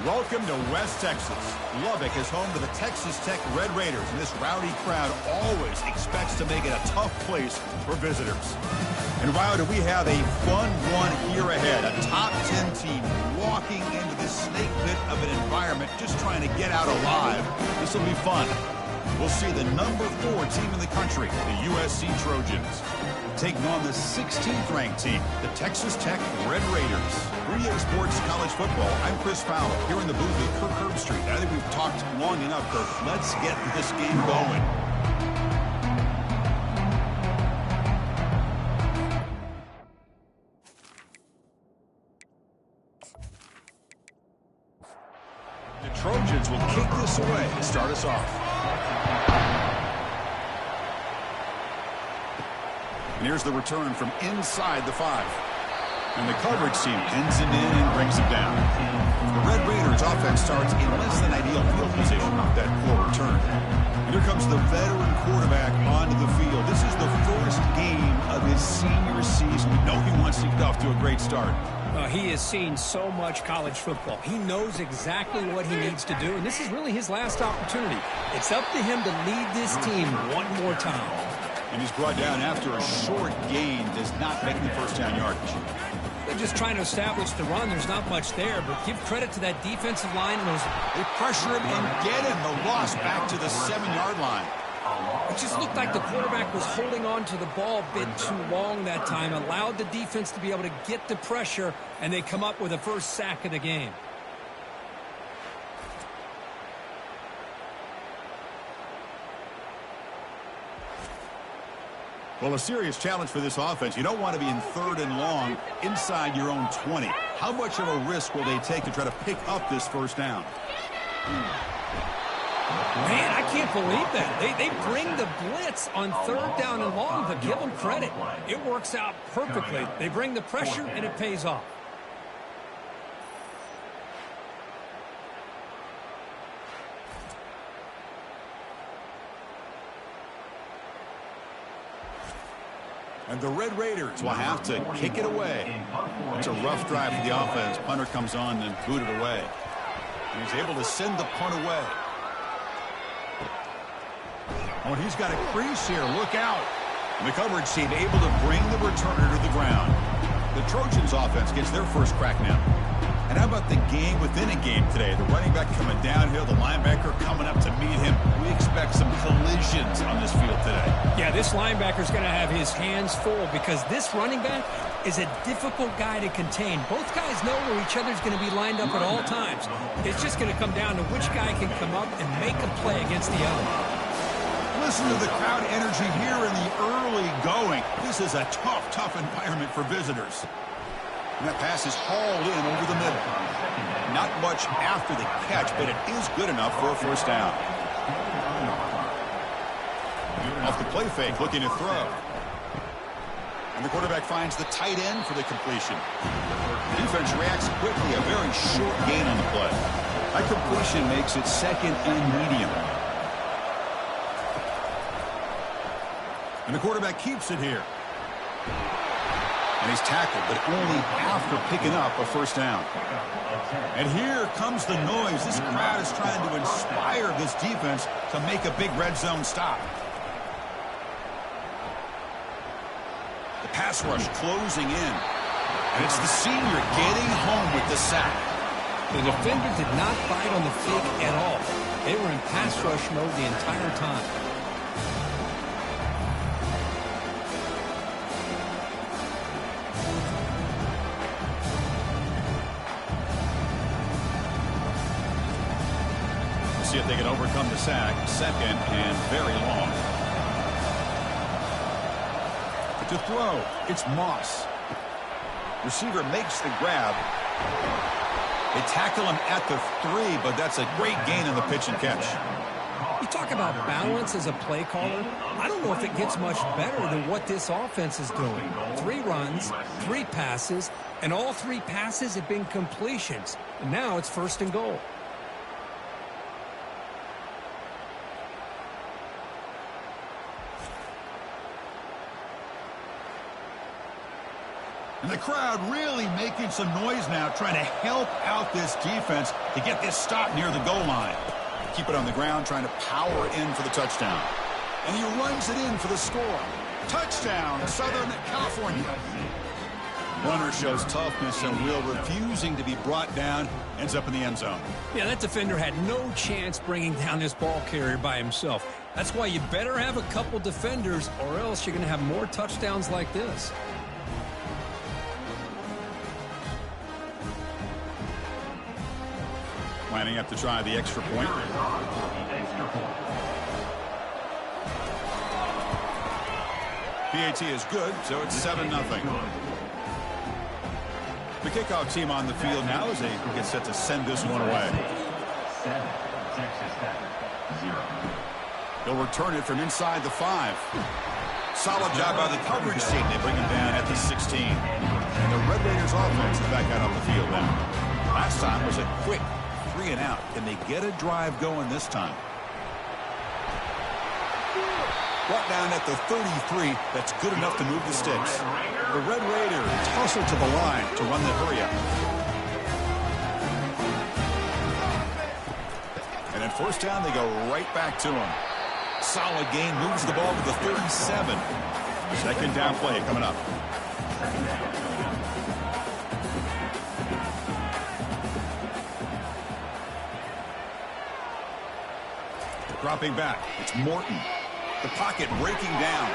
Welcome to West Texas. Lubbock is home to the Texas Tech Red Raiders, and this rowdy crowd always expects to make it a tough place for visitors. And wow, do we have a fun one here ahead. A top 10 team walking into this snake pit of an environment just trying to get out alive. This will be fun. We'll see the number 4 team in the country, the USC Trojans, taking on the 16th ranked team, the Texas Tech Red Raiders. 3A Sports College Football. I'm Chris Fowler here in the booth with Kirk Herbstreit. I think we've talked long enough, Kirk. Let's get this game going. The Trojans will kick this away to start us off. And here's the return from inside the 5. And the coverage team pins him in and brings him down. The Red Raiders offense starts in less than ideal field position with that poor return. And here comes the veteran quarterback onto the field. This is the first game of his senior season. We know he wants to get off to a great start. He has seen so much college football. He knows exactly what he needs to do, and this is really his last opportunity. It's up to him to lead this team one more time. And he's brought down after a short gain, does not make the first down yardage. They're just trying to establish the run. There's not much there, but give credit to that defensive line. They pressure him and get him. The loss back to the 7-yard line. It just looked like the quarterback was holding on to the ball a bit too long that time, allowed the defense to be able to get the pressure, and they come up with the first sack of the game. Well, a serious challenge for this offense. You don't want to be in 3rd and long inside your own 20. How much of a risk will they take to try to pick up this first down? Man, I can't believe that. They bring the blitz on 3rd down and long, but give them credit. It works out perfectly. They bring the pressure, and it pays off. And the Red Raiders will have to kick it away. It's a rough drive for the offense. Punter comes on and booted away. And he's able to send the punt away. Oh, and he's got a crease here. Look out. And the coverage team able to bring the returner to the ground. The Trojans offense gets their first crack now. And how about the game within a game today? The running back coming downhill, the linebacker coming up to meet him. We expect some collisions on this field today. Yeah, this linebacker's going to have his hands full because this running back is a difficult guy to contain. Both guys know where each other's going to be lined up at all times. It's just going to come down to which guy can come up and make a play against the other. Listen to the crowd energy here in the early going. This is a tough environment for visitors. And that pass is hauled in over the middle. Not much after the catch, but it is good enough for a first down. Off the play fake, looking to throw. And the quarterback finds the tight end for the completion. The defense reacts quickly, a very short gain on the play. That completion makes it 2nd and medium. And the quarterback keeps it here. And he's tackled, but only after picking up a first down. And here comes the noise. This crowd is trying to inspire this defense to make a big red zone stop. The pass rush closing in. And it's the senior getting home with the sack. The defender did not bite on the fake at all. They were in pass rush mode the entire time. See if they can overcome the sack. 2nd and very long. To throw, it's Moss. Receiver makes the grab. They tackle him at the 3, but that's a great gain in the pitch and catch. You talk about balance as a play caller. I don't know if it gets much better than what this offense is doing. 3 runs, 3 passes, and all 3 passes have been completions. And now it's 1st and goal. And the crowd really making some noise now, trying to help out this defense to get this stop near the goal line. Keep it on the ground, trying to power in for the touchdown. And he runs it in for the score. Touchdown, Southern California. Runner shows toughness and will, refusing to be brought down, ends up in the end zone. Yeah, that defender had no chance bringing down this ball carrier by himself. That's why you better have a couple defenders, or else you're going to have more touchdowns like this. Lining up to try the extra point. PAT is good, so it's 7-0. The kickoff team on the field now as they get set to send this one away. They'll return it from inside the 5. Solid job by the coverage team. They bring him down at the 16. And the Red Raiders offense is back out on the field now. Last time was a quick 3 and out. Can they get a drive going this time? Brought down at the 33. That's good enough to move the sticks. The Red Raiders tussle to the line to run the hurry up. And at first down, they go right back to him. Solid gain, moves the ball to the 37. Second down play coming up. Dropping back, it's Morton. The pocket breaking down.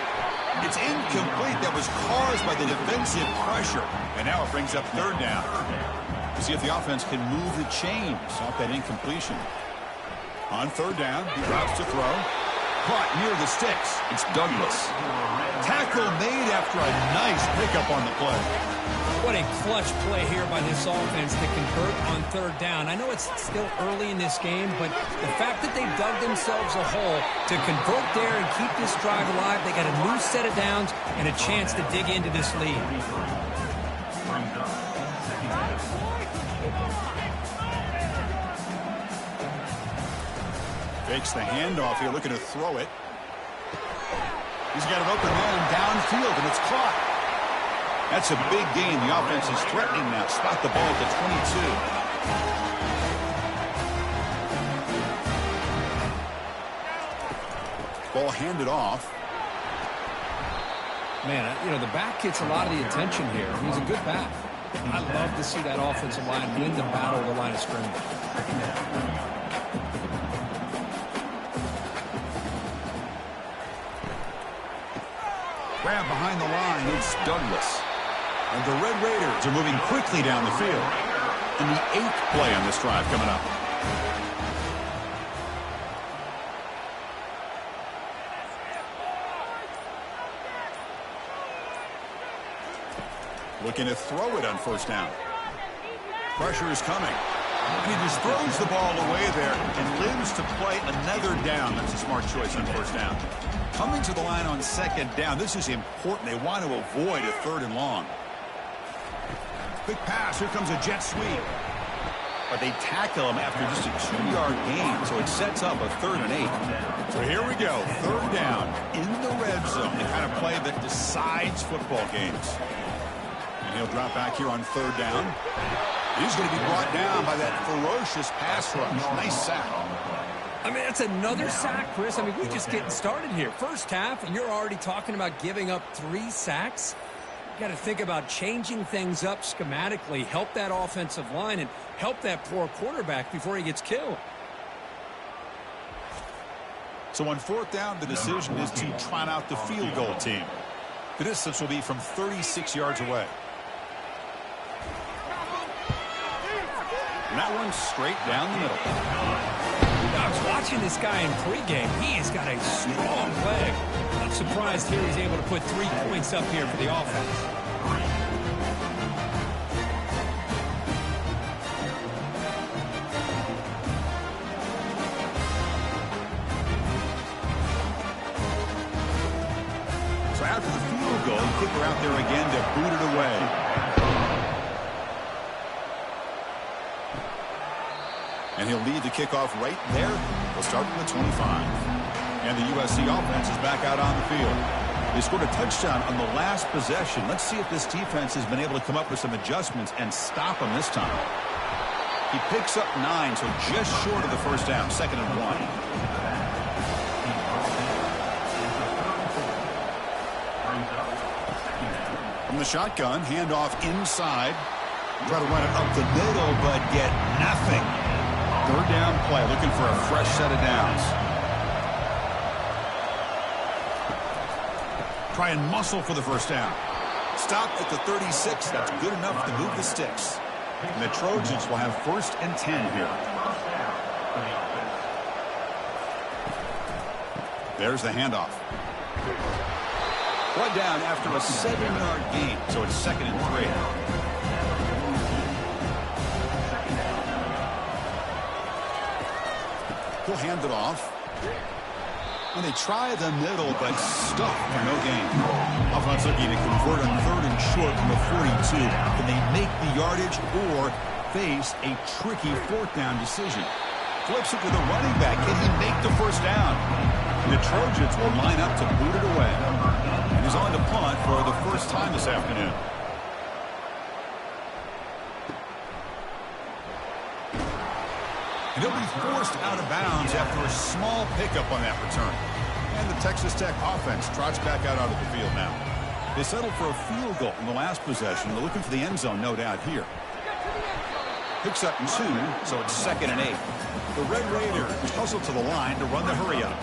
It's incomplete. That was caused by the defensive pressure. And now it brings up third down. See if the offense can move the chains off that incompletion. On third down, he drops to throw. Caught near the sticks. It's Douglas. Tackle made after a nice pickup on the play. What a clutch play here by this offense to convert on third down. I know it's still early in this game, but the fact that they dug themselves a hole to convert there and keep this drive alive, they got a new set of downs and a chance to dig into this lead. Fakes the handoff here, looking to throw it. He's got an open man downfield, and it's caught. That's a big gain. The offense is threatening now. Spot the ball at the 22. Ball handed off. Man, you know, the back gets a lot of the attention here. He's a good back. I love to see that offensive line win the battle of the line of scrimmage. Grab behind the line. It's Douglas. And the Red Raiders are moving quickly down the field. In the 8th play on this drive coming up. Looking to throw it on first down. Pressure is coming. And he just throws the ball away there and lives to play another down. That's a smart choice on first down. Coming to the line on second down. This is important. They want to avoid a third and long. Big pass. Here comes a jet sweep. But they tackle him after just a 2-yard gain, so it sets up a 3rd and 8. So here we go. Third down in the red zone. The kind of play that decides football games. And he'll drop back here on third down. He's going to be brought down by that ferocious pass rush. Nice sack. I mean, that's another sack, Chris. I mean, we're just getting started here. First half, and you're already talking about giving up 3 sacks. You got to think about changing things up schematically, help that offensive line, and help that poor quarterback before he gets killed. So on fourth down, the decision is to trot out the field goal team. The distance will be from 36 yards away. And that one's straight down the middle. I was watching this guy in pregame. He has got a strong leg. I'm surprised here he's able to put 3 points up here for the offense. So after the field goal, kicker out there again to boot it away. And he'll lead the kickoff right there. We'll start from the 25. And the USC offense is back out on the field. They scored a touchdown on the last possession. Let's see if this defense has been able to come up with some adjustments and stop them this time. He picks up 9, so just short of the first down, 2nd and 1. From the shotgun, handoff inside. Try to run it up the middle, but get nothing. 3rd down play, looking for a fresh set of downs. Try and muscle for the first down. Stop at the 36. That's good enough to move the sticks. And the Trojans will have 1st and 10 here. There's the handoff. Brought down after a 7-yard gain, so it's 2nd and 3. He'll hand it off. And they try the middle, but stuck for no gain. Offense looking to convert on 3rd and short from the 42. Can they make the yardage or face a tricky 4th down decision? Flips it to the running back. Can he make the first down? And the Trojans will line up to boot it away. And he's on to punt for the first time this afternoon. And he'll be forced out of bounds after a small pickup on that return. And the Texas Tech offense trots back out onto the field now. They settled for a field goal in the last possession. They're looking for the end zone, no doubt, here. Picks up 2, so it's 2nd and 8. The Red Raiders hustle to the line to run the hurry-up.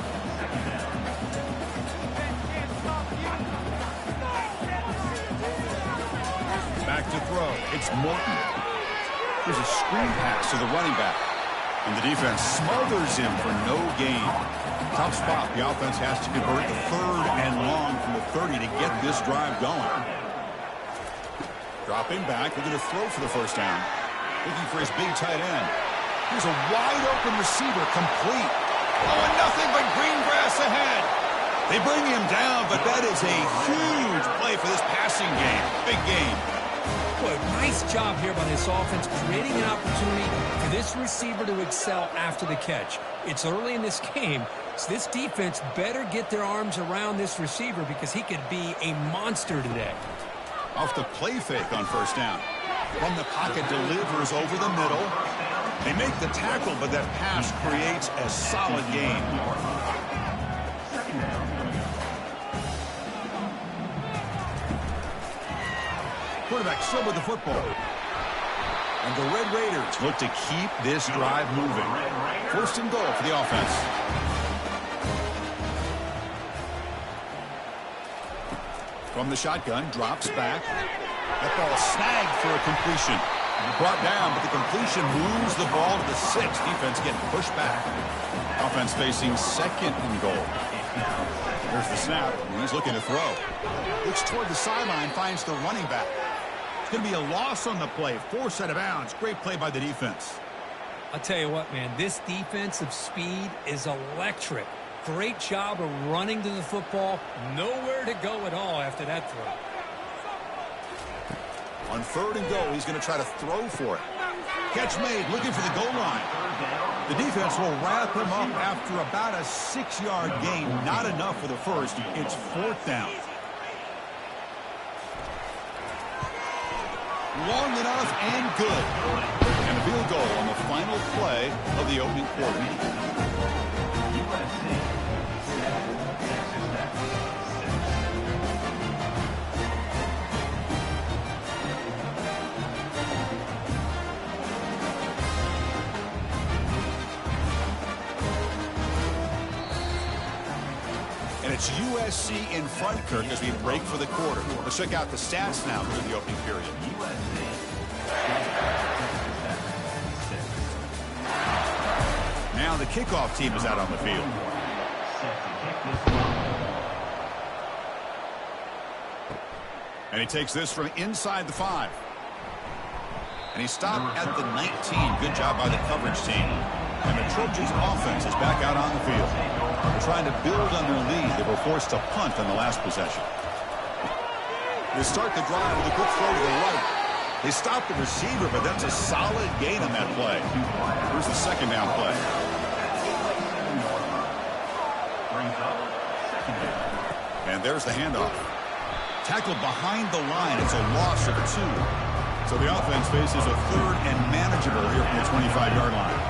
Back to throw. It's Morton. Here's a screen pass to the running back. And the defense smothers him for no gain. Tough spot. The offense has to convert the 3rd and long from the 30 to get this drive going. Dropping back. Looking to throw for the first down. Looking for his big tight end. Here's a wide open receiver, complete. Oh, and nothing but green grass ahead. They bring him down, but that is a huge play for this passing game. Big game. Boy, nice job here by this offense, creating an opportunity for this receiver to excel after the catch. It's early in this game, so this defense better get their arms around this receiver because he could be a monster today. Off the play fake on first down. From the pocket, delivers over the middle. They make the tackle, but that pass creates a solid gain. Quarterback still with the football. And the Red Raiders look to keep this drive moving. 1st and goal for the offense. From the shotgun, drops back. That ball snagged for a completion. Brought down, but the completion moves the ball to the 6. Defense getting pushed back. Offense facing 2nd and goal. There's the snap. He's looking to throw. Looks toward the sideline, finds the running back. It's going to be a loss on the play. 4 set of bounds. Great play by the defense. I'll tell you what, man, this defensive speed is electric. Great job of running to the football. Nowhere to go at all after that throw. On 3rd and goal, he's going to try to throw for it. Catch made, looking for the goal line. The defense will wrap him up after about a 6-yard gain. Not enough for the first. It's 4th down. Long enough and good. And a field goal on the final play of the opening quarter. It's USC in front, Kirk, as we break for the quarter. Let's check out the stats now through the opening period. Now the kickoff team is out on the field. And he takes this from inside the 5. And he stopped at the 19. Good job by the coverage team. And the Trojans offense is back out on the field. They're trying to build on their lead. They were forced to punt on the last possession. They start the drive with a quick throw to the right. They stop the receiver, but that's a solid gain on that play. Here's the 2nd down play. And And there's the handoff. Tackled behind the line. It's a loss of 2. So the offense faces a third and manageable here from the 25-yard line.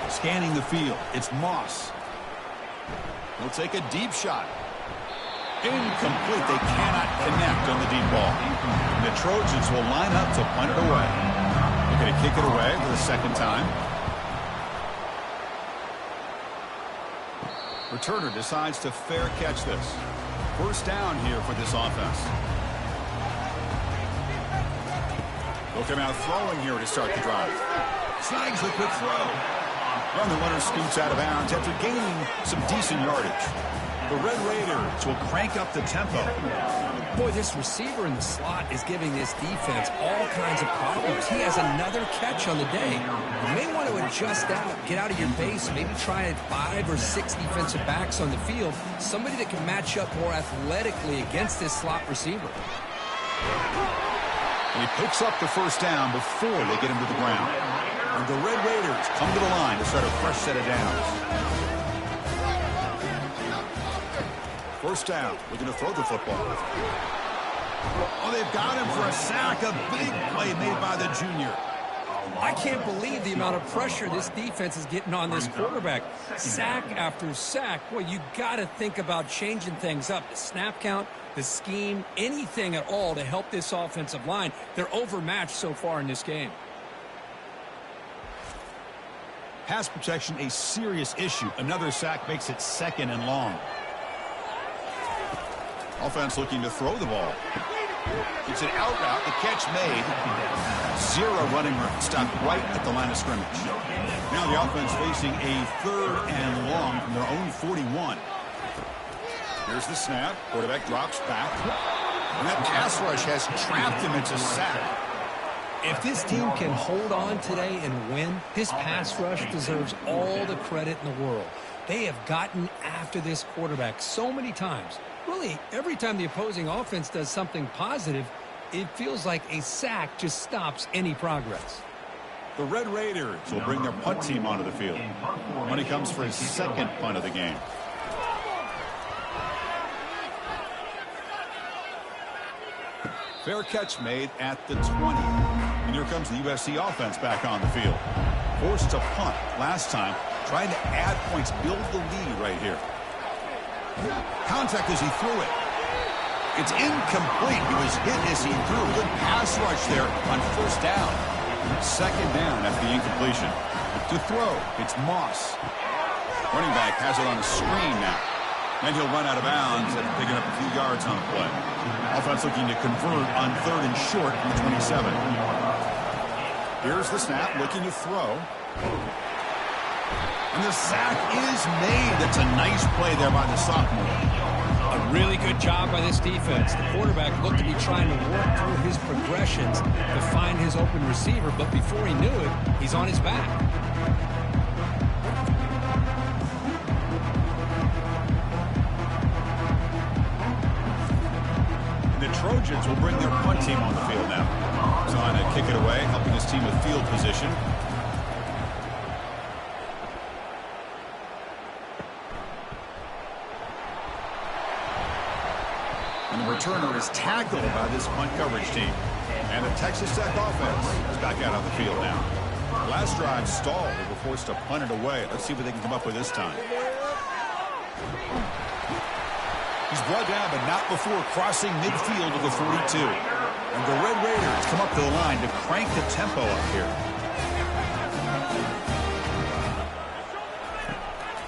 Scanning the field. It's Moss. He'll take a deep shot. Incomplete. They cannot connect on the deep ball. And the Trojans will line up to punt it away. They're going to kick it away for the second time. Returner decides to fair catch this. First down here for this offense. They'll come out throwing here to start the drive. Snags the quick throw. And the runner scoots out of bounds after gaining some decent yardage. The Red Raiders will crank up the tempo. Boy, this receiver in the slot is giving this defense all kinds of problems. He has another catch on the day. You may want to adjust out, get out of your base, maybe try 5 or 6 defensive backs on the field, somebody that can match up more athletically against this slot receiver. And he picks up the first down before they get him to the ground. And the Red Raiders come to the line to start a fresh set of downs. First down, looking to throw the football. Oh, they've got him for a sack. A big play made by the junior. I can't believe the amount of pressure this defense is getting on this quarterback. Sack after sack. Boy, you got to think about changing things up. The snap count, the scheme, anything at all to help this offensive line. They're overmatched so far in this game. Pass protection, a serious issue. Another sack makes it 2nd and long. Offense looking to throw the ball. It's an out route. The catch made. 0 running room. Stopped right at the line of scrimmage. Now the offense facing a 3rd and long from their own 41. Here's the snap. Quarterback drops back. And that pass rush has trapped him. It's a sack. If this team can hold on today and win, this pass rush deserves all the credit in the world. They have gotten after this quarterback so many times. Really, every time the opposing offense does something positive, it feels like a sack just stops any progress. The Red Raiders will bring their punt team onto the field. Money comes for his 2nd punt of the game. Fair catch made at the 20. And here comes the USC offense back on the field. Forced to punt last time, trying to add points, build the lead right here. Contact as he threw it. It's incomplete. He was hit as he threw. Good pass rush there on first down. 2nd down after the incompletion. To throw, it's Moss. Running back has it on a screen now. And he'll run out of bounds after picking up a few yards on the play. Offense looking to convert on 3rd and short from the 27. Here's the snap, looking to throw. And the sack is made. That's a nice play there by the sophomore. A really good job by this defense. The quarterback looked to be trying to work through his progressions to find his open receiver, but before he knew it, he's on his back. The Trojans will bring their punt team on the field now. Trying to kick it away, helping his team with field position. And the returner is tackled by this punt coverage team. And the Texas Tech offense is back out on the field now. Last drive stalled. They were forced to punt it away. Let's see what they can come up with this time. He's brought down, but not before crossing midfield of the 42. And the Red Raiders come up to the line to crank the tempo up here.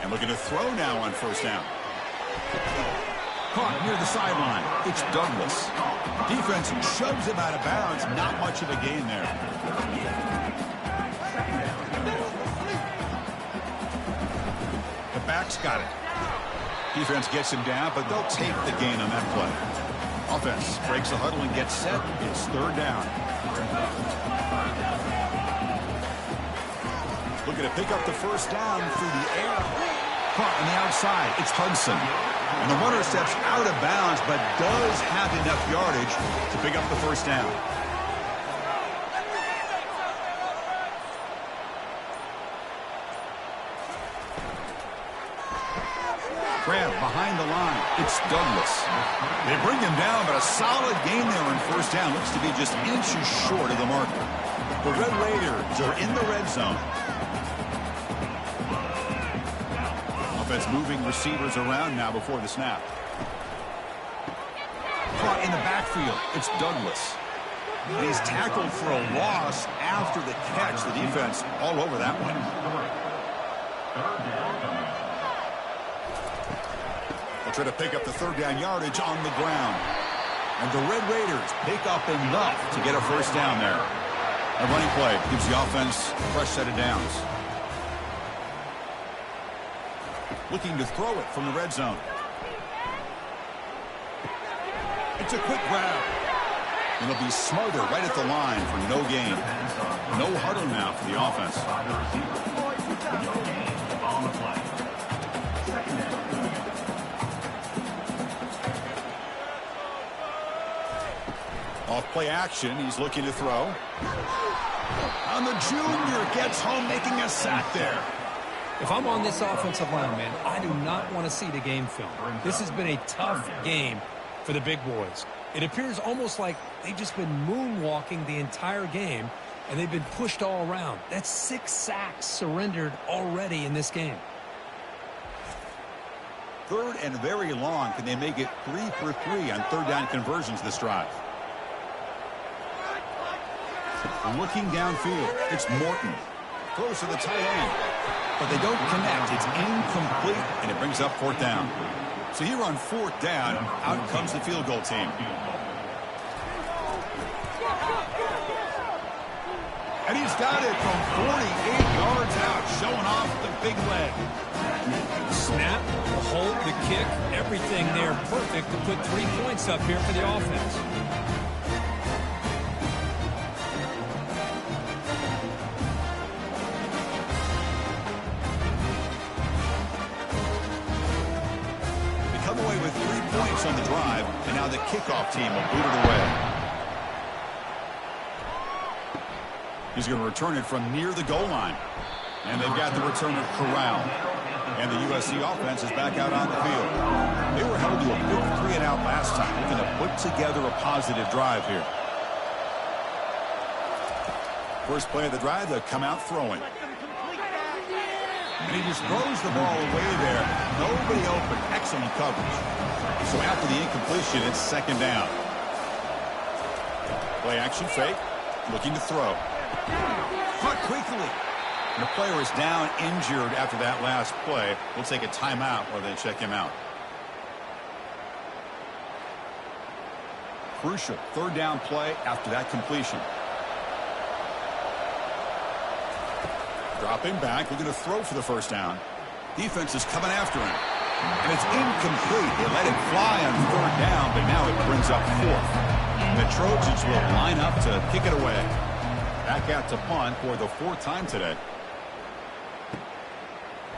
And looking to throw now on first down. Caught near the sideline. It's Douglas. Defense shoves him out of bounds. Not much of a gain there. The back's got it. Defense gets him down, but they'll take the gain on that play. Offense breaks the huddle and gets set. It's 3rd down. Looking to pick up the first down through the air. Caught on the outside. It's Hudson. And the runner steps out of bounds, but does have enough yardage to pick up the first down. Grab behind the line. It's Douglas. They bring him down, but a solid gain there in first down. Looks to be just inches short of the marker. The Red Raiders are in the red zone. Offense moving receivers around now before the snap. Caught in the backfield. It's Douglas. And he's tackled for a loss after the catch. The defense all over that one. They'll try to pick up the third down yardage on the ground. And the Red Raiders pick up enough to get a first down there. A running play gives the offense a fresh set of downs. Looking to throw it from the red zone. It's a quick grab. And it'll be smothered right at the line for no gain. No huddle now for the offense. Off play action, he's looking to throw. And the junior gets home, making a sack there. If I'm on this offensive line, man, I do not want to see the game film. This has been a tough game for the big boys. It appears almost like they've just been moonwalking the entire game, and they've been pushed all around. That's 6 sacks surrendered already in this game. Third and very long. Can they make it 3 for 3 on third down conversions this drive? Looking downfield, it's Morton. Throws to the tight end, but they don't connect. It's incomplete, and it brings up fourth down. So here on fourth down, out comes the field goal team. And he's got it from 48 yards out, showing off the big leg. Snap, the hold, the kick, everything there perfect to put 3 points up here for the offense. Away with 3 points on the drive, and now the kickoff team will boot it away. He's going to return it from near the goal line. And they've got the return of Corral. And the USC offense is back out on the field. They were held to a quick 3-and-out last time. Looking to put together a positive drive here. First play of the drive, they'll come out throwing. And he just throws the ball away there. Nobody open. Excellent coverage. So after the incompletion, it's second down. Play action fake. Looking to throw. Caught quickly. And the player is down injured after that last play. We'll take a timeout while they check him out. Crucial third down play after that completion. Dropping back, looking to throw for the first down. Defense is coming after him. And it's incomplete. They let it fly on third down, but now it brings up fourth. And the Trojans will line up to kick it away. Back out to punt for the 4th time today.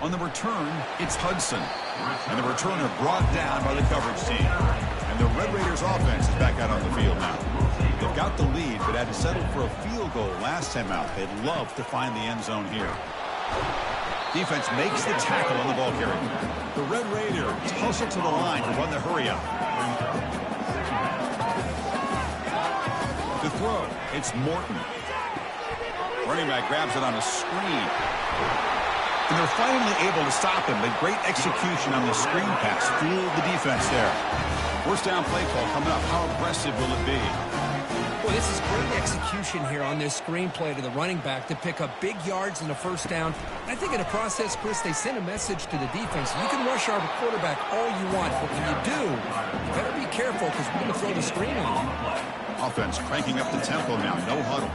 On the return, it's Hudson. And the returner brought down by the coverage team. And the Red Raiders offense is back out on the field now. They've got the lead, but had to settle for a field goal last time out. They'd love to find the end zone here. Defense makes the tackle on the ball carrier. The Red Raiders hustle to the line to run the hurry-up. To throw, it's Morton. Running back grabs it on a screen. And they're finally able to stop him, but great execution on the screen pass. Fooled the defense there. First down play call coming up. How aggressive will it be? Well, this is great execution here on this screen play to the running back to pick up big yards in the first down. I think in the process, Chris, they sent a message to the defense. You can rush our quarterback all you want, but when you do, you better be careful because we're going to throw the screen on you. Offense cranking up the tempo now. No huddle.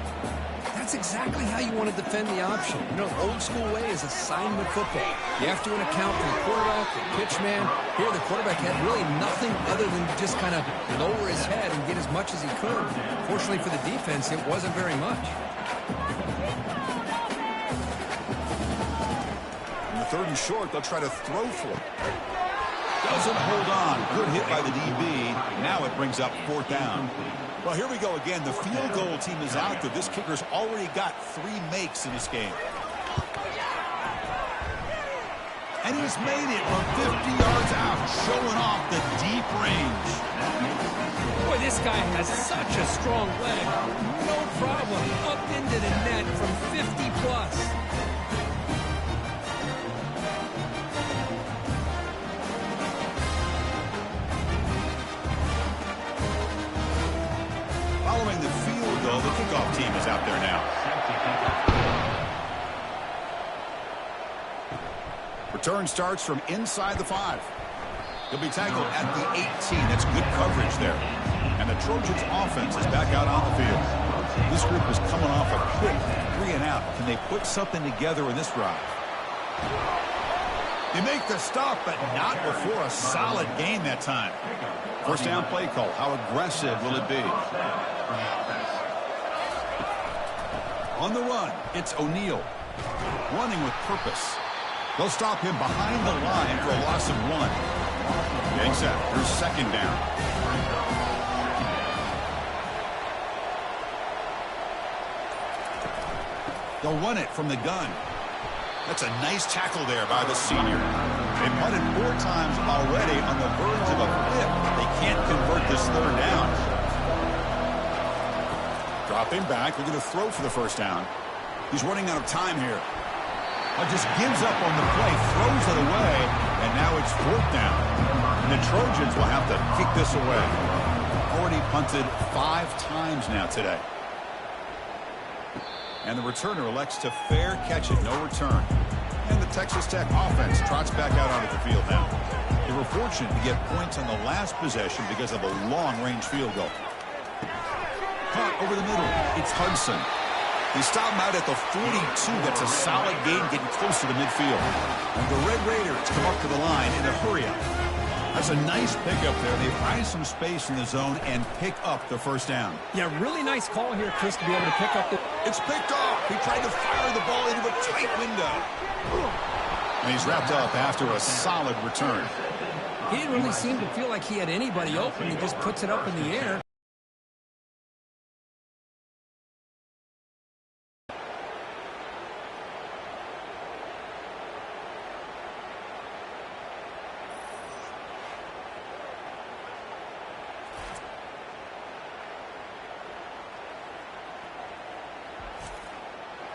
That's exactly how you want to defend the option. You know, the old school way is assignment football. You have to account for the quarterback, the pitch man. Here, the quarterback had really nothing other than just kind of lower his head and get as much as he could. Fortunately for the defense, it wasn't very much. In the third and short, they'll try to throw for it. Doesn't hold on. Good hit by the DB. Now it brings up fourth down. Well, here we go again. The field goal team is out there. This kicker's already got 3 makes in this game. And he's made it from 50 yards out, showing off the deep range. Boy, this guy has such a strong leg. No problem. Up into the net from 50 plus. Following the field goal, the kickoff team is out there now. Return starts from inside the 5. He'll be tackled at the 18. That's good coverage there. And the Trojans' offense is back out on the field. This group is coming off a quick 3 and out. Can they put something together in this drive? They make the stop, but not before a solid gain that time. First down play call. How aggressive will it be? On the run, it's O'Neal. Running with purpose. They'll stop him behind the line for a loss of 1. Getting set. Here's second down. They'll run it from the gun. That's a nice tackle there by the senior. They've punted 4 times already on the verge of a flip. They can't convert this third down. Dropping back. They're going to throw for the first down. He's running out of time here. Just gives up on the play, throws it away, and now it's 4th down. And the Trojans will have to kick this away. Already punted 5 times now today. And the returner elects to fair catch it, no return. And the Texas Tech offense trots back out onto the field now. They were fortunate to get points on the last possession because of a long-range field goal. Caught over the middle. It's Hudson. They stop him out at the 42. That's a solid gain, getting close to the midfield. And the Red Raiders come up to the line in a hurry-up. That's a nice pickup there. They find some space in the zone and pick up the first down. Yeah, really nice call here, Chris, to be able to pick up the... It's picked off. He tried to fire the ball into a tight window. And he's wrapped up after a solid return. He didn't really seem to feel like he had anybody open. He just puts it up in the air.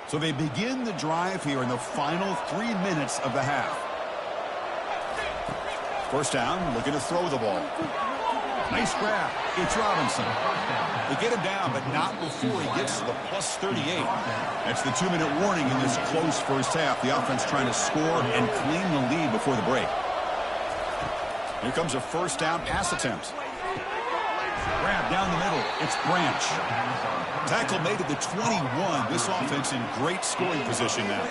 So they begin the drive here in the final 3 minutes of the half. First down, looking to throw the ball. Nice grab. It's Robinson. They get him down, but not before he gets to the plus 38. That's the 2-minute warning in this close first half. The offense trying to score and claim the lead before the break. Here comes a first down pass attempt. Grab down the middle. It's Branch. Tackle made at the 21. This offense in great scoring position now.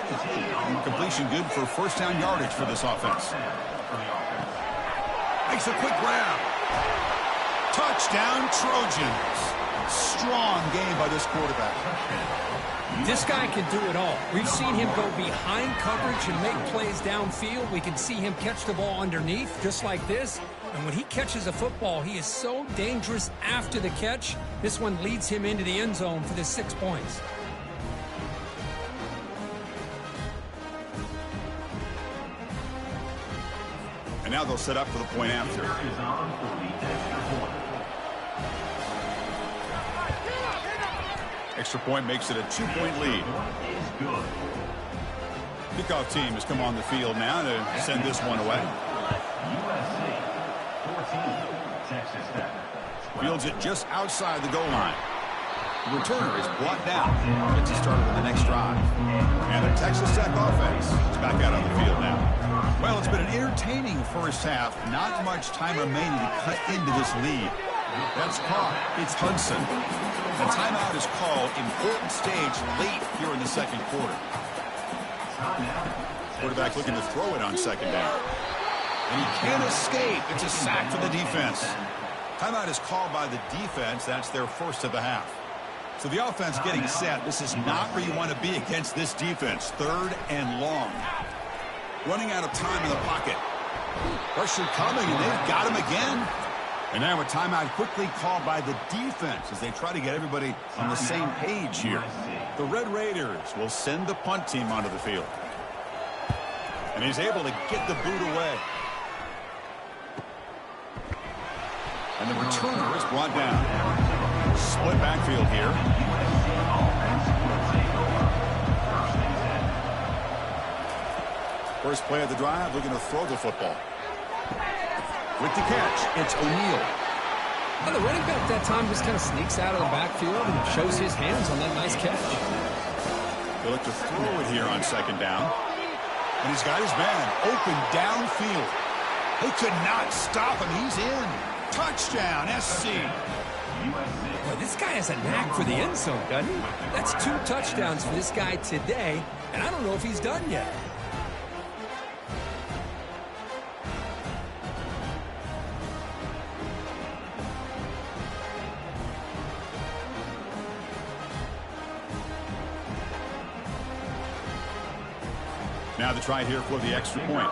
Completion good for first down yardage for this offense. Makes a quick grab. Touchdown, Trojans. Strong game by this quarterback. This guy can do it all. We've seen him go behind coverage and make plays downfield. We can see him catch the ball underneath, just like this. And when he catches a football, he is so dangerous after the catch. This one leads him into the end zone for the 6 points. And now they'll set up for the point after. Extra point makes it a 2-point lead. Kickoff team has come on the field now to send this one away. Fields it just outside the goal line. The returner is brought down. Gets it started on the next drive. And the Texas Tech offense is back out on the field now. Well, it's been an entertaining first half. Not much time remaining to cut into this lead. That's caught. It's Hudson. The timeout is called. Important stage late here in the second quarter. Quarterback looking to throw it on second down. And he can't escape. It's a sack for the defense. Timeout is called by the defense. That's their first of the half. So the offense getting set. This is not where you want to be against this defense. 3rd and long. Running out of time in the pocket. Pressure coming, and they've got him again. And now a timeout quickly called by the defense as they try to get everybody on the same page here. The Red Raiders will send the punt team onto the field. And he's able to get the boot away. And the returner is brought down. Split backfield here. First play of the drive, looking to throw the football. With the catch, it's O'Neal. Well, the running back that time just kind of sneaks out of the backfield and shows his hands on that nice catch. He'll look to throw it here on second down. And he's got his man open downfield. They could not stop him. He's in. Touchdown, SC. Boy, this guy has a knack for the end zone, doesn't he? That's 2 touchdowns for this guy today, and I don't know if he's done yet. Now the try here for the extra point.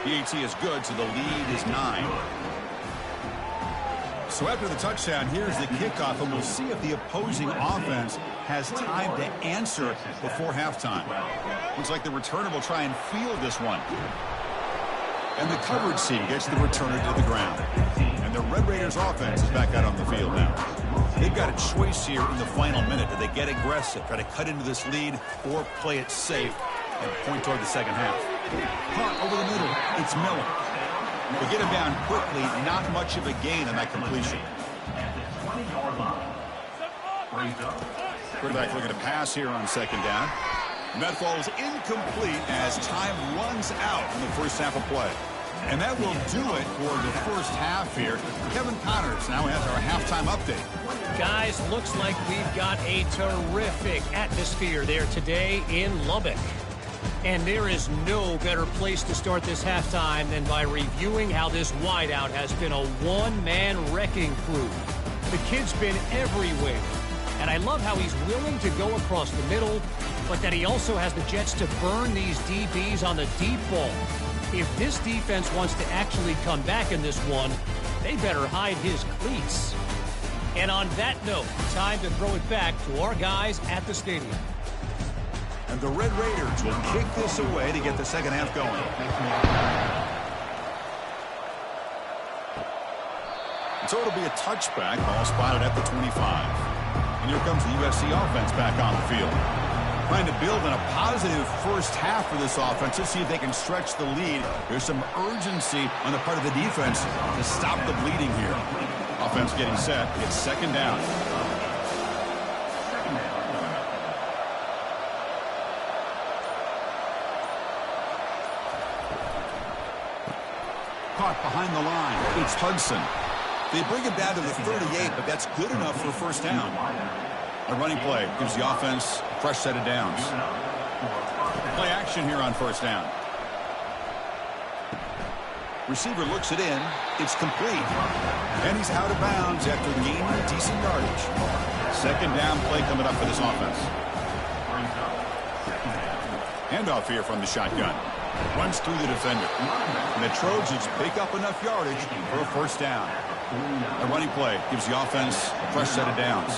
PAT is good, so the lead is 9. So after the touchdown, here's the kickoff, and we'll see if the opposing offense has time to answer before halftime. Looks like the returner will try and field this one. And the coverage team gets the returner to the ground. And the Red Raiders offense is back out on the field now. They've got a choice here in the final minute. Do they get aggressive, try to cut into this lead, or play it safe and point toward the second half? Punt over the middle. It's Miller. They get him down quickly. Not much of a gain on that completion. Quarterback looking to pass here on second down. And that falls incomplete as time runs out in the first half of play. And that will do it for the first half here. Kevin Connors now has our halftime update. Guys, looks like we've got a terrific atmosphere there today in Lubbock. And there is no better place to start this halftime than by reviewing how this wideout has been a one-man wrecking crew. The kid's been everywhere. And I love how he's willing to go across the middle, but that he also has the jets to burn these DBs on the deep ball. If this defense wants to actually come back in this one, they better hide his cleats. And on that note, time to throw it back to our guys at the stadium. And the Red Raiders will kick this away to get the second half going. And so it'll be a touchback, ball spotted at the 25. And here comes the USC offense back on the field. Trying to build on a positive first half for this offense. Let's see if they can stretch the lead. There's some urgency on the part of the defense to stop the bleeding here. Offense getting set. It's second down. Caught behind the line. It's Hudson. They bring him down to the 38, but that's good enough for a first down. A running play gives the offense a fresh set of downs. Play action here on first down. Receiver looks it in. It's complete. And he's out of bounds after gaining decent yardage. Second down play coming up for this offense. Handoff here from the shotgun. Runs through the defender. And the Trojans pick up enough yardage for a first down. A running play gives the offense a fresh set of downs.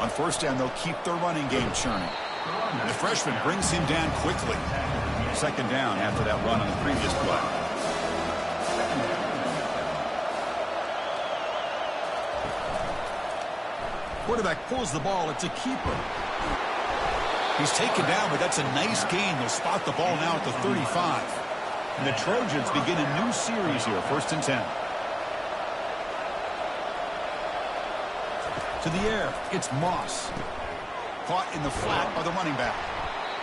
On first down, they'll keep their running game churning. And the freshman brings him down quickly. Second down after that run on the previous play. Quarterback pulls the ball. It's a keeper. He's taken down, but that's a nice gain. They'll spot the ball now at the 35. And the Trojans begin a new series here, 1st and 10. To the air, it's Moss. Caught in the flat by the running back.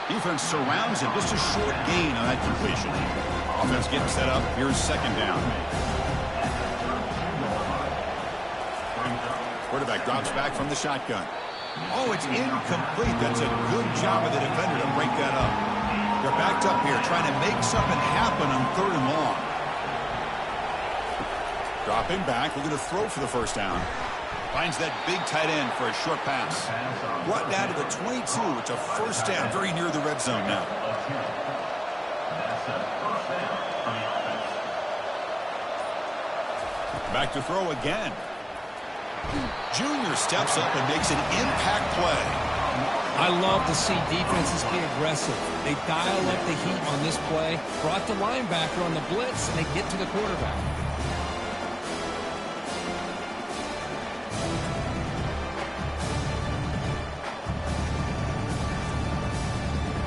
Defense surrounds him. Just a short gain on that completion. Offense getting set up. Here's second down. Quarterback drops back from the shotgun. Oh, it's incomplete. That's a good job of the defender to break that up. They're backed up here trying to make something happen on 3rd and long. Dropping back. We're going to throw for the first down. Finds that big tight end for a short pass. Brought down to the 22. It's a first down very near the red zone now. Back to throw again. Junior steps up and makes an impact play. I love to see defenses be aggressive. They dial up the heat on this play, brought the linebacker on the blitz, and they get to the quarterback.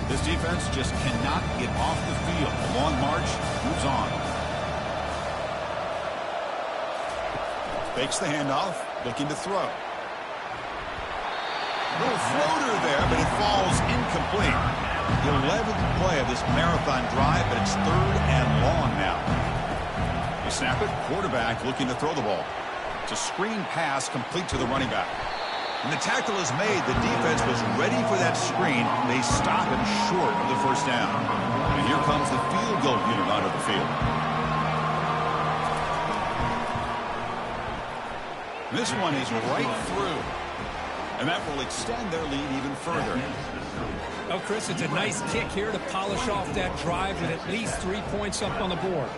This defense just cannot get off the field. The long march moves on. Fakes the handoff, looking to throw. Little floater there, but it falls incomplete. The 11th play of this marathon drive, but it's 3rd and long now. They snap it, quarterback looking to throw the ball. It's a screen pass complete to the running back. When the tackle is made, the defense was ready for that screen. They stop him short of the first down. And here comes the field goal unit onto the field. This one is right through. And that will extend their lead even further. Oh, Chris, it's a nice kick here to polish off that drive with at least 3 points up on the board.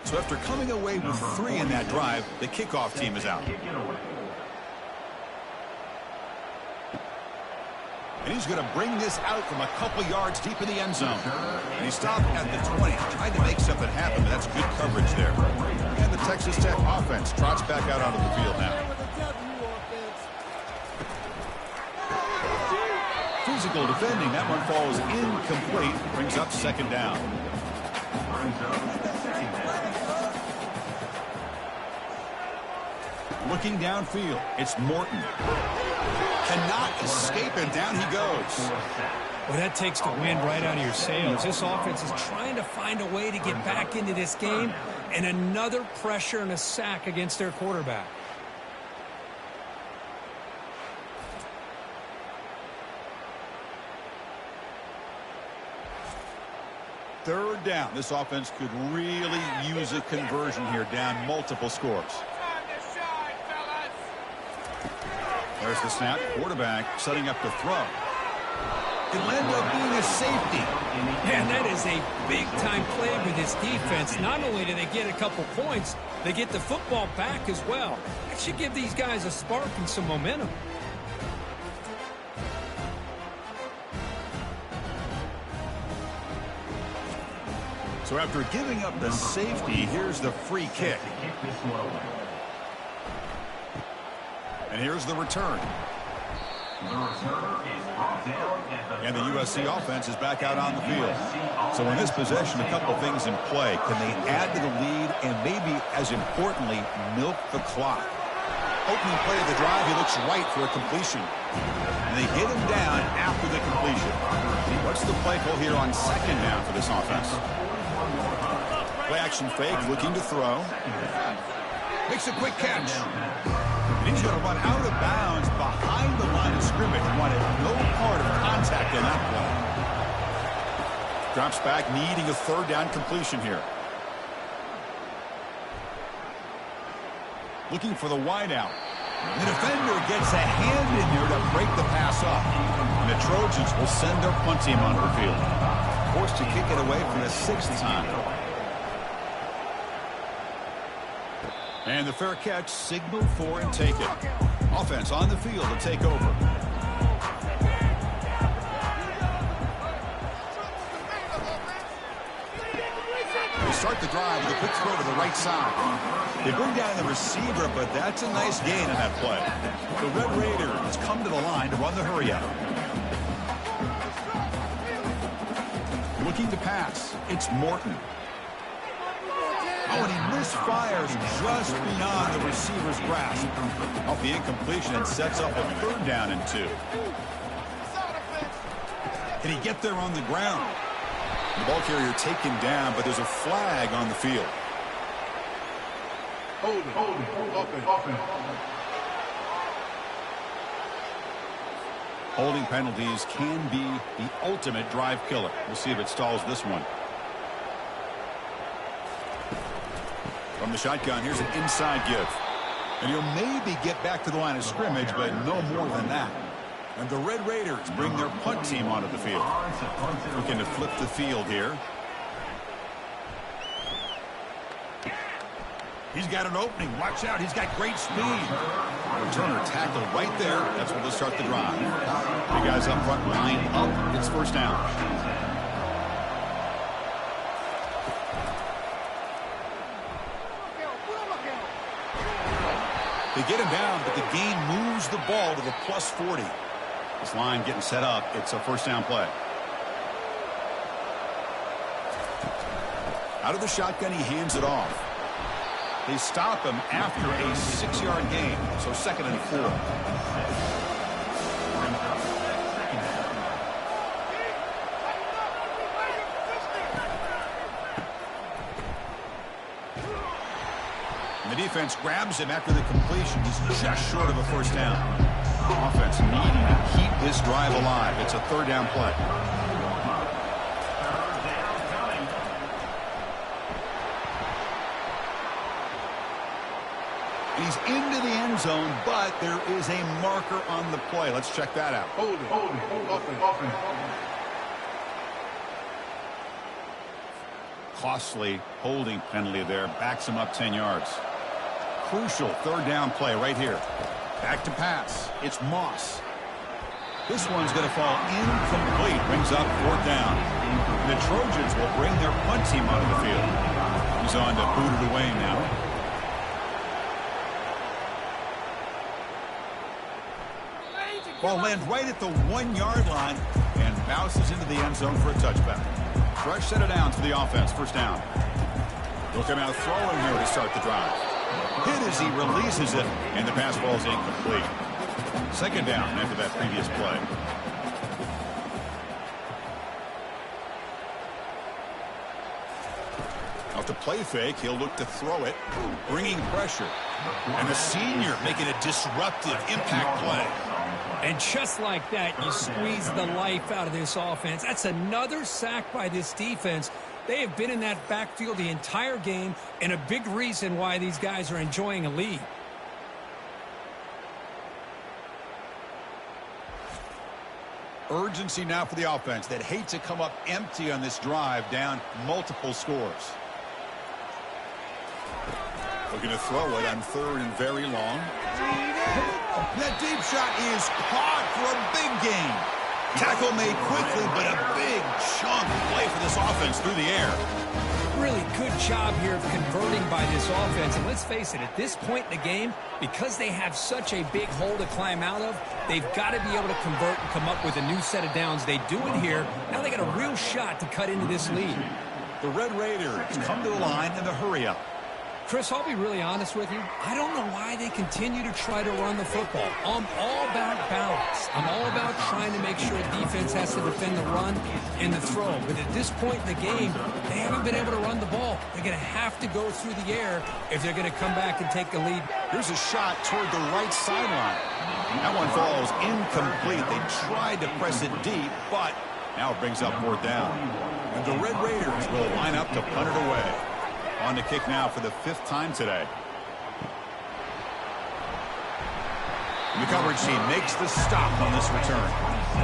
So after coming away with 3 in that drive, the kickoff team is out. And he's going to bring this out from a couple yards deep in the end zone. And he stopped at the 20, tried to make something happen, but that's good coverage there. And the Texas Tech offense trots back out onto the field now. Physical defending, that one falls incomplete, brings up 2nd down. Looking downfield, it's Morton. Cannot escape, and down he goes. Well, that takes the wind right out of your sails. This offense is trying to find a way to get back into this game, and another pressure and a sack against their quarterback. Third down. This offense could really use a conversion here, down multiple scores. There's the snap. Quarterback setting up to throw. It'll end up being a safety. Man, that is a big-time play for this defense. Not only do they get a couple points, they get the football back as well. That should give these guys a spark and some momentum. So after giving up the safety, here's the free kick. And here's the return. And the USC offense is back out on the field. So in this possession, a couple things in play. Can they add to the lead and maybe, as importantly, milk the clock? Opening play of the drive, he looks right for a completion. And they hit him down after the completion. What's the play call here on 2nd down for this offense? Play action fake, looking to throw. Makes a quick catch. And he's going to run out of bounds behind the line of scrimmage. Wanted no part of contact in that play. Drops back, needing a 3rd down completion here. Looking for the wideout. The defender gets a hand in there to break the pass up. And the Trojans will send their punt team onto the field. Forced to kick it away for the 6th time. And the fair catch, signaled for and taken. Offense on the field to take over. They start the drive with a quick throw to the right side. They bring down the receiver, but that's a nice gain on that play. The Red Raiders come to the line to run the hurry out. Looking to pass. It's Morton. Oh, and he misfires just beyond the receiver's grasp. Off the incompletion and sets up a 3rd down and 2. Can he get there on the ground? The ball carrier taken down, but there's a flag on the field. Holding penalties can be the ultimate drive killer. We'll see if it stalls this one. From the shotgun, here's an inside give. And he'll maybe get back to the line of scrimmage, but no more than that. And the Red Raiders bring their punt team onto the field. Looking to flip the field here. He's got an opening. Watch out. He's got great speed. Returner tackled right there. That's where they'll start the drive. Three guys up front, line up. It's first down. They get him down, but the gain moves the ball to the +40. This line getting set up. It's a first down play. Out of the shotgun, he hands it off. They stop him after a 6-yard gain, so 2nd and 4. And the defense grabs him after the completion. He's just short of a first down. Offense needing to keep this drive alive. It's a 3rd down play. He's into the end zone, but there is a marker on the play. Let's check that out. Hold it. Costly holding penalty there. Backs him up 10 yards. Crucial 3rd down play right here. Back to pass. It's Moss. This one's going to fall incomplete. Brings up 4th down. The Trojans will bring their punt team onto the field. He's on to boot it away now. Ball lands right at the 1-yard line and bounces into the end zone for a touchback. Fresh set of downs for the offense. First down. They'll come out throwing here to start the drive. Hit as he releases it, and the pass ball is incomplete. 2nd down after that previous play. Off the play fake, he'll look to throw it, bringing pressure. And the senior making a disruptive impact play. And just like that, you squeeze the life out of this offense. That's another sack by this defense. They have been in that backfield the entire game, and a big reason why these guys are enjoying a lead. Urgency now for the offense that hate to come up empty on this drive, down multiple scores. Looking to throw it on 3rd and very long. That deep shot is caught for a big gain. Tackle made quickly, but a big chunk play for this offense through the air. Really good job here of converting by this offense. And let's face it, at this point in the game, because they have such a big hole to climb out of, they've got to be able to convert and come up with a new set of downs. They do it here. Now they got a real shot to cut into this lead. The Red Raiders come to the line in the hurry up. Chris, I'll be really honest with you. I don't know why they continue to try to run the football. I'm all about balance. I'm all about trying to make sure defense has to defend the run and the throw. But at this point in the game, they haven't been able to run the ball. They're going to have to go through the air if they're going to come back and take the lead. Here's a shot toward the right sideline. That one falls incomplete. They tried to press it deep, but now it brings up 4th down. And the Red Raiders will line up to punt it away. On to kick now for the 5th time today. The coverage team makes the stop on this return.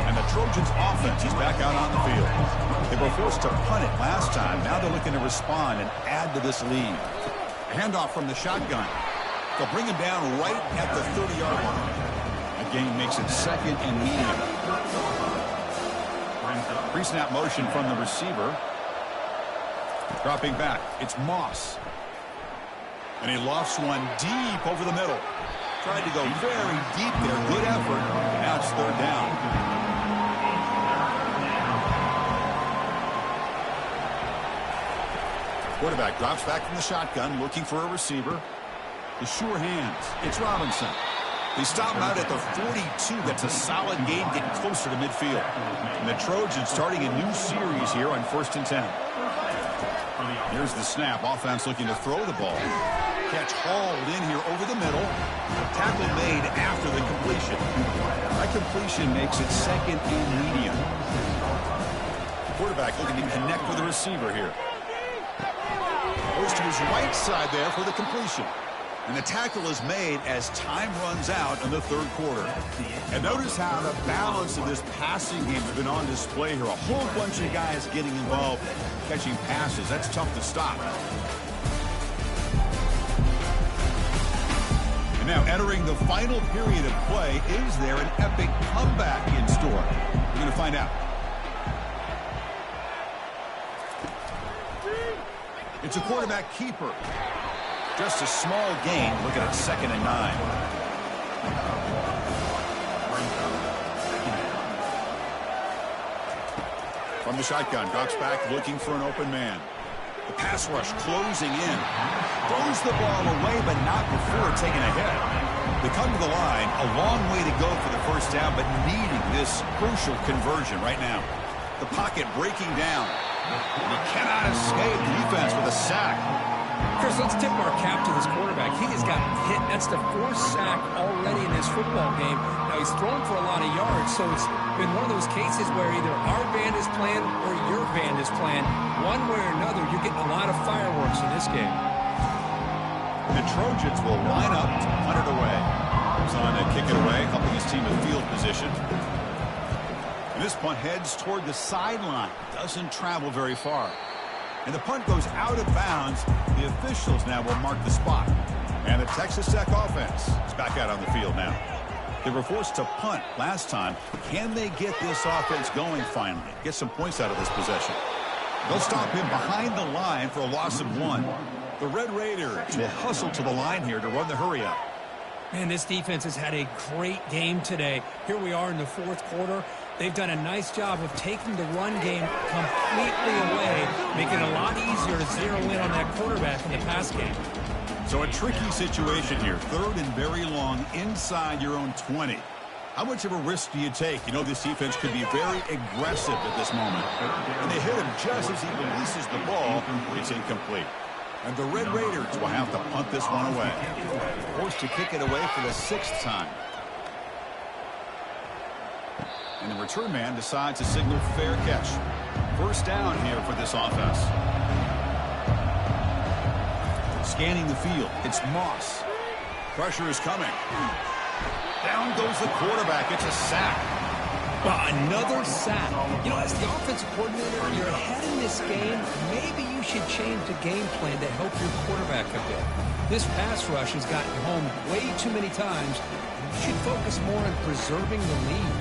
And the Trojans offense is back out on the field. They were forced to punt it last time. Now they're looking to respond and add to this lead. A handoff from the shotgun. They'll bring him down right at the 30-yard line. That gain makes it 2nd and medium. Pre-snap motion from the receiver. Dropping back, it's Moss. And he lofts one deep over the middle. Tried to go very deep there. Good effort. Now it's 3rd down. Quarterback drops back from the shotgun, looking for a receiver. The sure hands. It's Robinson. They stop him out at the 42. That's a solid gain, getting closer to midfield. And the Trojans starting a new series here on 1st and 10. Here's the snap. Offense looking to throw the ball. Catch hauled in here over the middle. Tackle made after the completion. That completion makes it 2nd and medium. Quarterback looking to connect with the receiver here. Goes to his right side there for the completion. And the tackle is made as time runs out in the third quarter. And notice how the balance of this passing game has been on display here. A whole bunch of guys getting involved, catching passes. That's tough to stop. And now entering the final period of play, is there an epic comeback in store? We're going to find out. It's a quarterback keeper. Just a small gain, looking at 2nd and 9. From the shotgun, drops back looking for an open man. The pass rush closing in. Throws the ball away, but not before taking a hit. They come to the line, a long way to go for the first down, but needing this crucial conversion right now. The pocket breaking down. And he cannot escape the defense with a sack. Chris, let's tip our cap to this quarterback. He has gotten hit. That's the 4th sack already in this football game. Now, he's thrown for a lot of yards, so it's been one of those cases where either our band is playing or your band is playing. One way or another, you're getting a lot of fireworks in this game. The Trojans will line up to punt it away. He's on to kick it away, helping his team with field position. And this punt heads toward the sideline. Doesn't travel very far. And the punt goes out of bounds. The officials now will mark the spot. And the Texas Tech offense is back out on the field now. They were forced to punt last time. Can they get this offense going finally? Get some points out of this possession. They'll stop him behind the line for a loss of 1. The Red Raiders will hustle to the line here to run the hurry up. Man, this defense has had a great game today. Here we are in the 4th quarter. They've done a nice job of taking the run game completely away, making it a lot easier to zero in on that quarterback in the pass game. So a tricky situation here. 3rd and very long inside your own 20. How much of a risk do you take? You know this defense could be very aggressive at this moment. And they hit him just as he releases the ball. It's incomplete. And the Red Raiders will have to punt this one away. Forced to kick it away for the 6th time. And the return man decides to signal fair catch. First down here for this offense. Scanning the field. It's Moss. Pressure is coming. Down goes the quarterback. It's a sack. Another sack. You know, as the offensive coordinator, you're ahead in this game. Maybe you should change the game plan to help your quarterback a bit. This pass rush has gotten home way too many times. You should focus more on preserving the lead.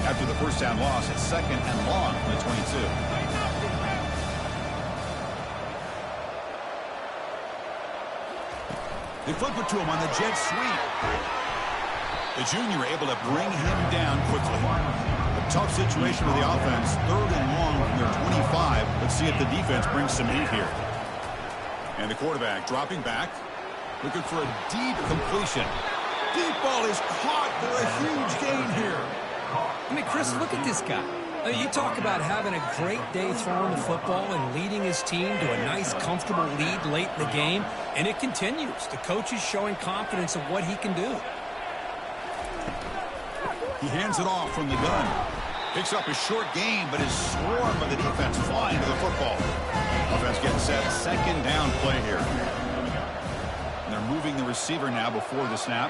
After the first down loss, it's 2nd and long from the 22. They flip it to him on the jet sweep. The junior able to bring him down quickly. A tough situation for the offense. 3rd and long from their 25. Let's see if the defense brings some heat here. And the quarterback dropping back. Looking for a deep completion. Deep ball is caught for a huge gain here. I mean, Chris, look at this guy. I mean, you talk about having a great day throwing the football and leading his team to a nice, comfortable lead late in the game, and it continues. The coach is showing confidence of what he can do. He hands it off from the gun. Picks up a short gain, but is swarmed by the defense flying to the football. Offense getting set. 2nd down play here. And they're moving the receiver now before the snap.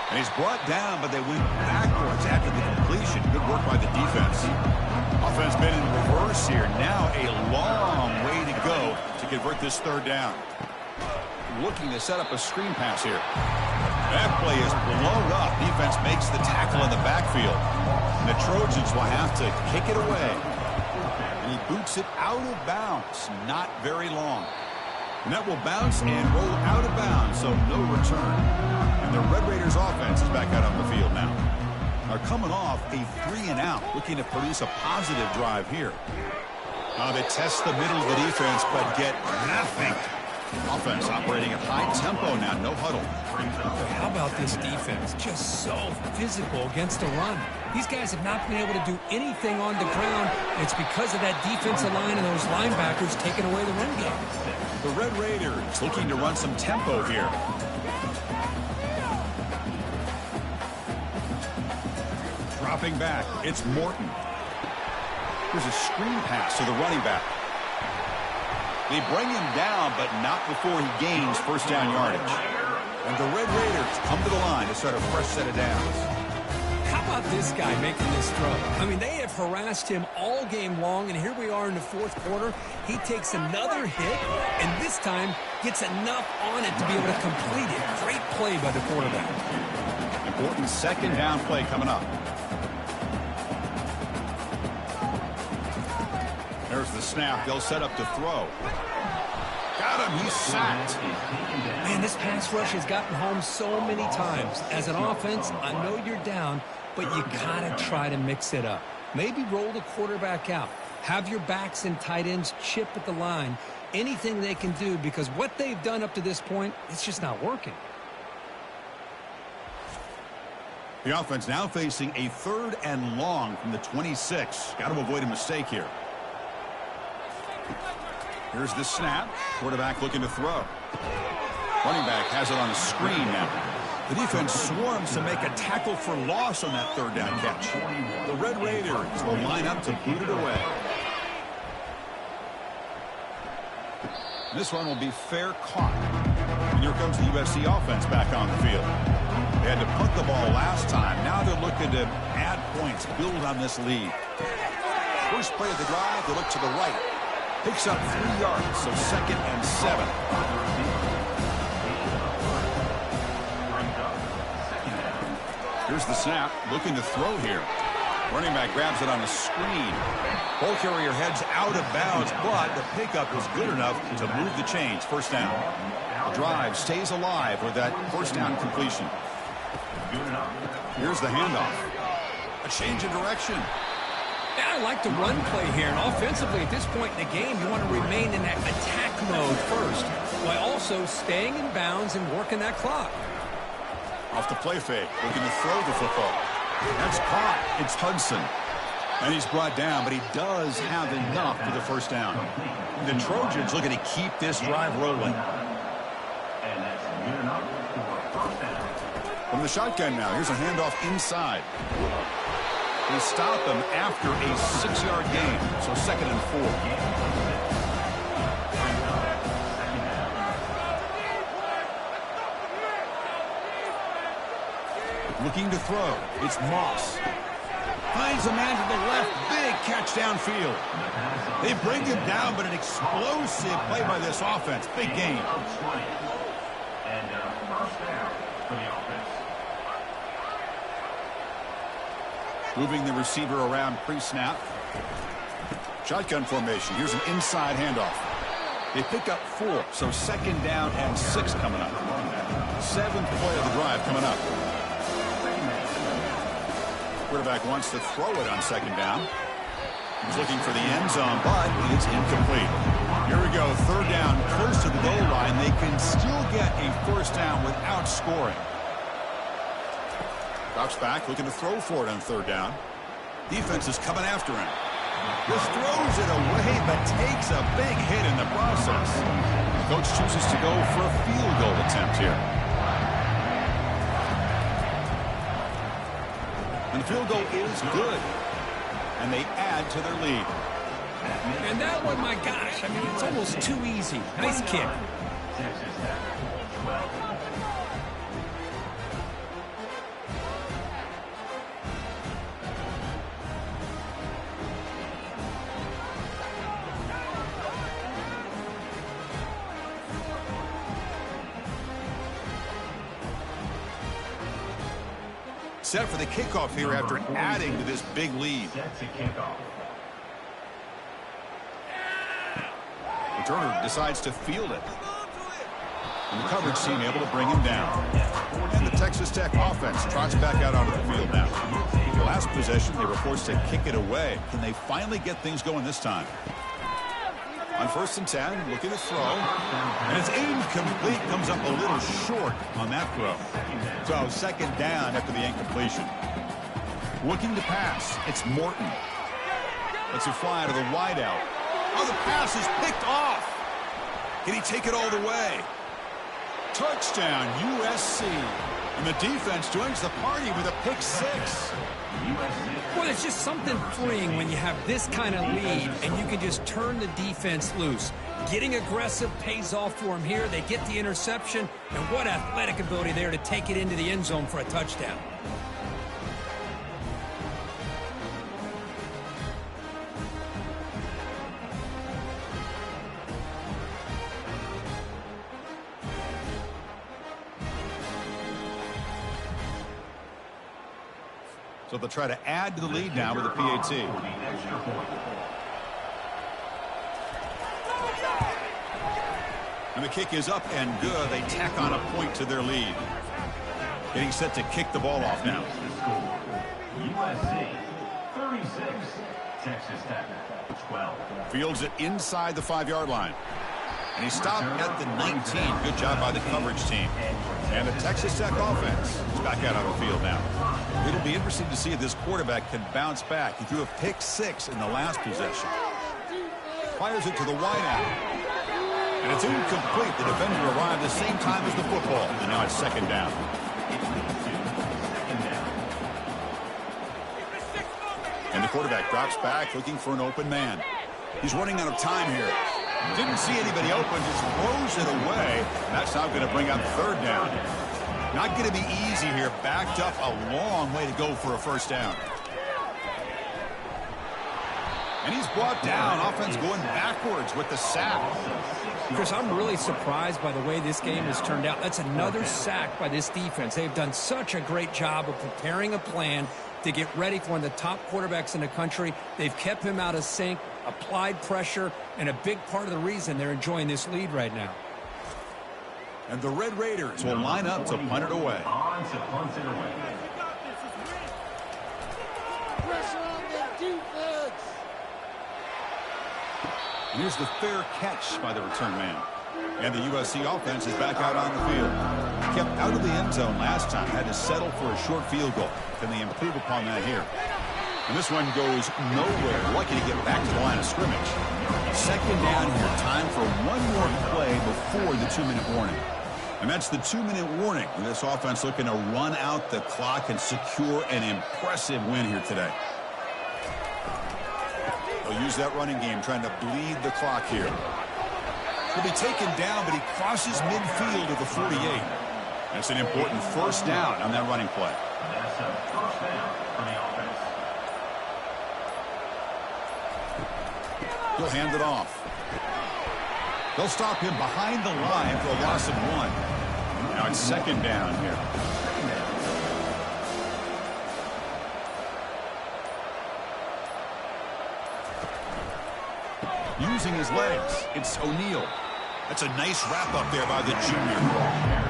And he's brought down, but they went backwards after the completion. Good work by the defense. Offense been in reverse here. Now a long way to go to convert this 3rd down. Looking to set up a screen pass here. That play is blown up. Defense makes the tackle in the backfield. And the Trojans will have to kick it away. And he boots it out of bounds. Not very long. And that will bounce and roll out of bounds, so no return. And the Red Raiders offense is back out on the field now. They're coming off a 3-and-out, looking to produce a positive drive here. They test the middle of the defense, but get nothing. Offense operating at high tempo now, no huddle. How about this defense? Just so physical against the run. These guys have not been able to do anything on the ground. It's because of that defensive line and those linebackers taking away the run game. The Red Raiders looking to run some tempo here. Dropping back, it's Morton. Here's a screen pass to the running back. They bring him down, but not before he gains first down yardage. And the Red Raiders come to the line to start a fresh set of downs. How about this guy making this throw? I mean, they have harassed him all game long, and here we are in the fourth quarter. He takes another hit, and this time gets enough on it to be able to complete it. Great play by the quarterback. Important second down play coming up. There's the snap. They'll set up to throw. Got him. He's sacked. Man, this pass rush has gotten home so many times. As an offense, I know you're down, but you got to try to mix it up. Maybe roll the quarterback out. Have your backs and tight ends chip at the line. Anything they can do, because what they've done up to this point, it's just not working. The offense now facing a 3rd and long from the 26. Got to avoid a mistake here. Here's the snap. Quarterback looking to throw. Running back has it on a screen now. The defense swarms to make a tackle for loss on that 3rd down catch. The Red Raiders will line up to boot it away. This one will be fair caught. And here comes the USC offense back on the field. They had to punt the ball last time. Now they're looking to add points, build on this lead. First play of the drive, they look to the right. Picks up 3 yards, so 2nd and 7. Here's the snap, looking to throw here. Running back grabs it on a screen. Ball carrier heads out of bounds, but the pickup is good enough to move the chains. First down. The drive stays alive with that first down completion. Here's the handoff. A change in direction. Yeah, I like the run play here. And offensively, at this point in the game, you want to remain in that attack mode first, while also staying in bounds and working that clock. Off the play fake, looking to throw the football. That's caught. It's Hudson. And he's brought down, but he does have enough for the first down. The Trojans looking to keep this drive rolling. From the shotgun now, here's a handoff inside. They stop him after a 6-yard gain, so 2nd and 4. Looking to throw. It's Moss. Finds a man to the left. Big catch downfield. They bring him down, but an explosive play by this offense. Big gain. And first down for the offense. Moving the receiver around pre-snap. Shotgun formation. Here's an inside handoff. They pick up 4, so 2nd down and 6 coming up. 7th play of the drive coming up. Quarterback wants to throw it on 2nd down. He's looking for the end zone, but it's incomplete. Here we go, 3rd down, close to the goal line. They can still get a first down without scoring. Drops back, looking to throw for it on 3rd down. Defense is coming after him. Just throws it away, but takes a big hit in the process. The coach chooses to go for a field goal attempt here. And the field goal is good. And they add to their lead. And that one, my gosh, I mean, it's almost too easy. Nice kick. Set for the kickoff here after adding to this big lead. Turner decides to field it. And the coverage team able to bring him down. And the Texas Tech offense trots back out onto the field now. The last possession, they were forced to kick it away. Can they finally get things going this time? On 1st and 10, looking to throw. And it's incomplete. Comes up a little short on that throw. So 2nd down after the incompletion. Looking to pass. It's Morton. Lets it fly to the wideout. Oh, the pass is picked off. Can he take it all the way? Touchdown, USC. And the defense joins the party with a pick six. Well, it's just something freeing when you have this kind of lead and you can just turn the defense loose. Getting aggressive pays off for them here. They get the interception, and what athletic ability there to take it into the end zone for a touchdown. So they'll try to add to the lead now with a PAT. And the kick is up and good. They tack on a point to their lead. Getting set to kick the ball off now. USC 36, Texas Tech 12. Fields it inside the 5-yard line. And he stopped at the 19. Good job by the coverage team. And the Texas Tech offense is back out on the field now. It'll be interesting to see if this quarterback can bounce back. He threw a pick six in the last possession. Fires it to the wideout. And it's incomplete. The defender arrived the same time as the football. And now it's second down. And the quarterback drops back looking for an open man. He's running out of time here. Didn't see anybody open, just throws it away. That's now going to bring up third down. Not going to be easy here. Backed up a long way to go for a first down. And he's brought down. Offense going backwards with the sack. Chris, I'm really surprised by the way this game has turned out. That's another sack by this defense. They've done such a great job of preparing a plan to get ready for one of the top quarterbacks in the country. They've kept him out of sync, applied pressure, and a big part of the reason they're enjoying this lead right now. And the Red Raiders will line up to punt it away. On to punt it away. Pressure on the defense. And here's the fair catch by the return man. And the USC offense is back out on the field. Kept out of the end zone last time. Had to settle for a short field goal. Can they improve upon that here? And this one goes nowhere. Lucky to get back to the line of scrimmage. Second down here. Time for one more play before the 2-minute warning. And that's the 2-minute warning. This offense looking to run out the clock and secure an impressive win here today. They'll use that running game, trying to bleed the clock here. He'll be taken down, but he crosses midfield at the 48. That's an important first down on that running play. That's a first down for the offense. He'll hand it off. They'll stop him behind the line for a loss of 1. Now it's second down here. Using his legs, it's O'Neal. That's a nice wrap up there by the junior.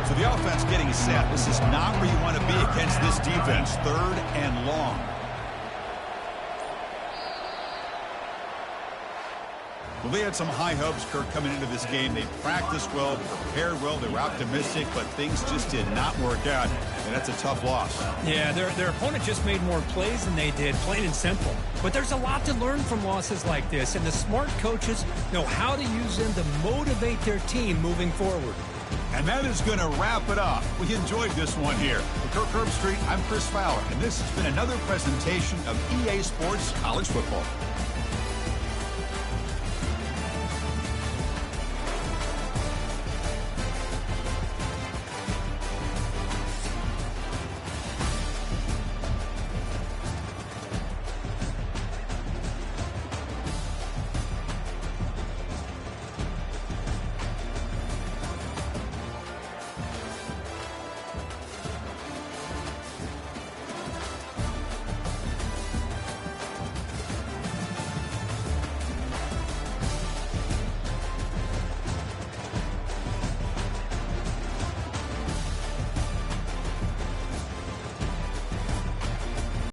So the offense getting set. This is not where you want to be against this defense. Third and long. Well, they had some high hopes, Kirk, coming into this game. They practiced well, prepared well, they were optimistic, but things just did not work out, and that's a tough loss. Yeah, their opponent just made more plays than they did, plain and simple. But there's a lot to learn from losses like this, and the smart coaches know how to use them to motivate their team moving forward. And that is going to wrap it up. We enjoyed this one here. For Kirk Herbstreit, I'm Chris Fowler, and this has been another presentation of EA Sports College Football.